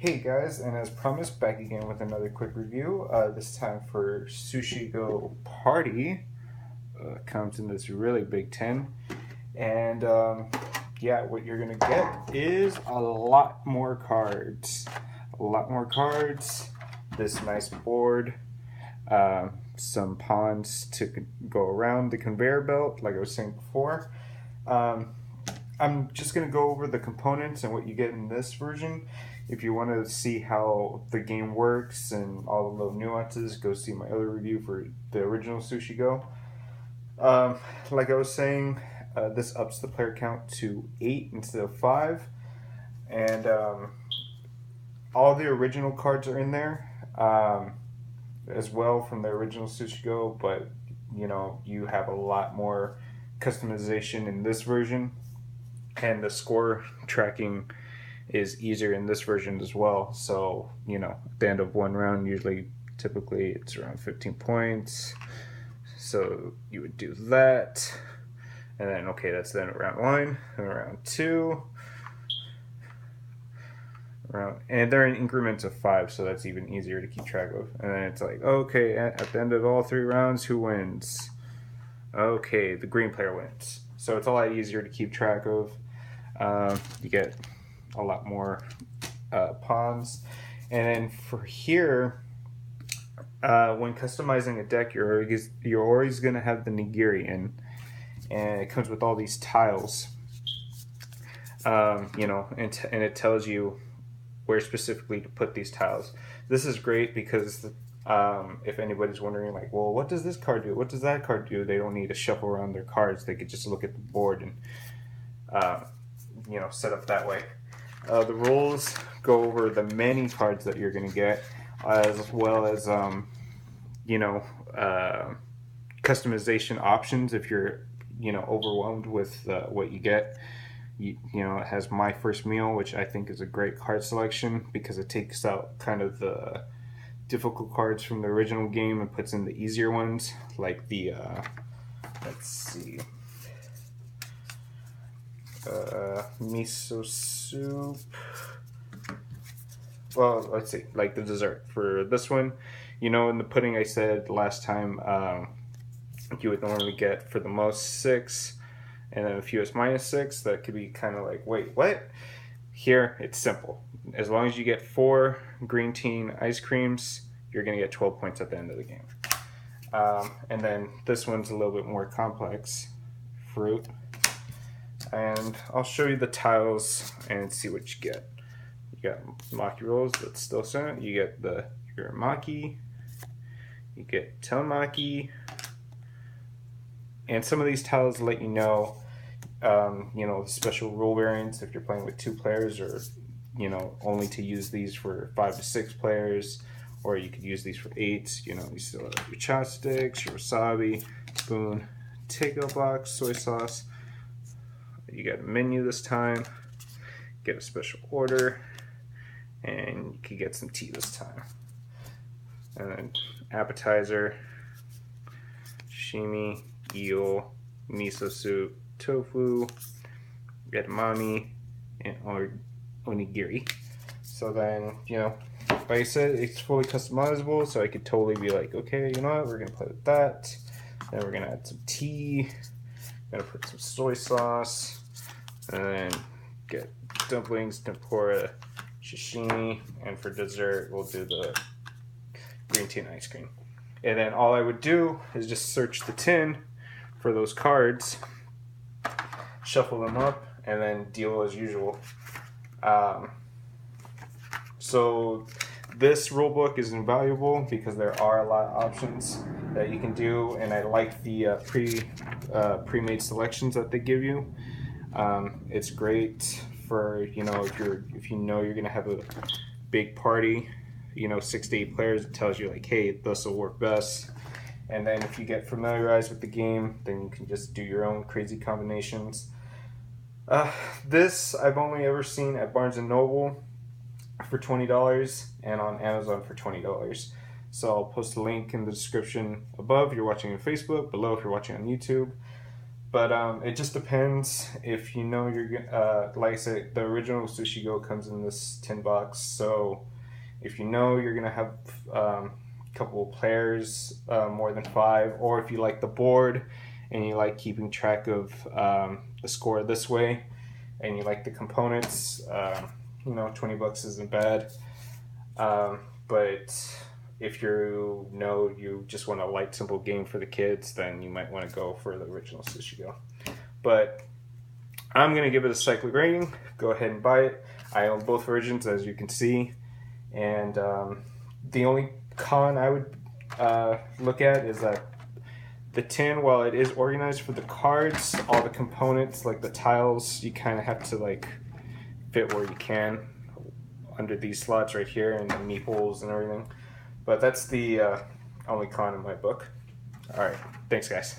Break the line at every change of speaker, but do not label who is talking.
Hey guys, and as promised, back again with another quick review. This time for Sushi Go Party. Comes in this really big tin. And yeah, what you're going to get is a lot more cards. A lot more cards. This nice board. Some pawns to go around the conveyor belt, like I was saying before. Um, I'm just going to go over the components and what you get in this version. If you want to see how the game works and all the little nuances, go see my other review for the original Sushi Go. Like I was saying, this ups the player count to 8 instead of 5. And all the original cards are in there as well from the original Sushi Go, but you have a lot more customization in this version, and the score tracking is easier in this version as well. So, at the end of one round, typically it's around 15 points. So you would do that. And then, okay, that's then round one, and round two. And they're in increments of 5, so that's even easier to keep track of. And then it's like, okay, at the end of all 3 rounds, who wins? Okay, the green player wins. So it's a lot easier to keep track of. You get a lot more pawns. And then for here, when customizing a deck, you're always going to have the nigiri in. And it comes with all these tiles. And it tells you where specifically to put these tiles. This is great because if anybody's wondering, like, well, what does this card do? What does that card do? They don't need to shuffle around their cards. They could just look at the board and set up that way. The rules go over the many cards that you're going to get, as well as customization options if you're overwhelmed with what you get. It has My First Meal, which I think is a great card selection because it takes out kind of the difficult cards from the original game and puts in the easier ones, like the miso soup. Well, let's see, like the dessert for this one. In the pudding I said last time, you would normally get for the most 6, and then if you was -6, that could be kind of like, wait, what? Here, it's simple. As long as you get 4 green tea ice creams, you're going to get 12 points at the end of the game. And then this one's a little bit more complex. Fruit. And I'll show you the tiles and see what you get. You got maki rolls that's still sent. You get your maki. You get telemaki. And some of these tiles let you know, special rule variants if you're playing with 2 players, or only to use these for 5 to 6 players, or you could use these for 8. You still have your chopsticks, your wasabi, spoon, takeout box, soy sauce. You got a menu this time. Get a special order, and you could get some tea this time. And then appetizer, sashimi, eel, miso soup, tofu, edamame, and onigiri. So then, like I said, it's fully customizable, so I could totally be like, okay, you know what, we're going to play with that. Then we're going to add some tea. Going to put some soy sauce. And then get dumplings, tempura, sashimi. And for dessert, we'll do the green tea and ice cream. And then all I would do is just search the tin for those cards, shuffle them up, and then deal as usual. So this rulebook is invaluable because there are a lot of options that you can do, and I like the pre-made selections that they give you. It's great for if you're gonna have a big party, 6 to 8 players. It tells you like, hey, this will work best. And then if you get familiarized with the game, then you can just do your own crazy combinations. This I've only ever seen at Barnes & Noble for $20 and on Amazon for $20. So I'll post a link in the description above if you're watching on Facebook, below if you're watching on YouTube. But it just depends if you know you're like I said, the original Sushi Go comes in this tin box. So if you know you're gonna have a couple of players, more than 5, or if you like the board and you like keeping track of the score this way, and you like the components, $20 isn't bad. But if you just want a light, simple game for the kids, then you might want to go for the original Sushi Go. But I'm going to give it a Cyclic rating. Go ahead and buy it. I own both versions, as you can see. And the only con I would look at is that the tin, while it is organized for the cards, all the components, like the tiles, you kind of have to like fit where you can under these slots right here, and the meeples and everything. But that's the only con in my book. All right. Thanks, guys.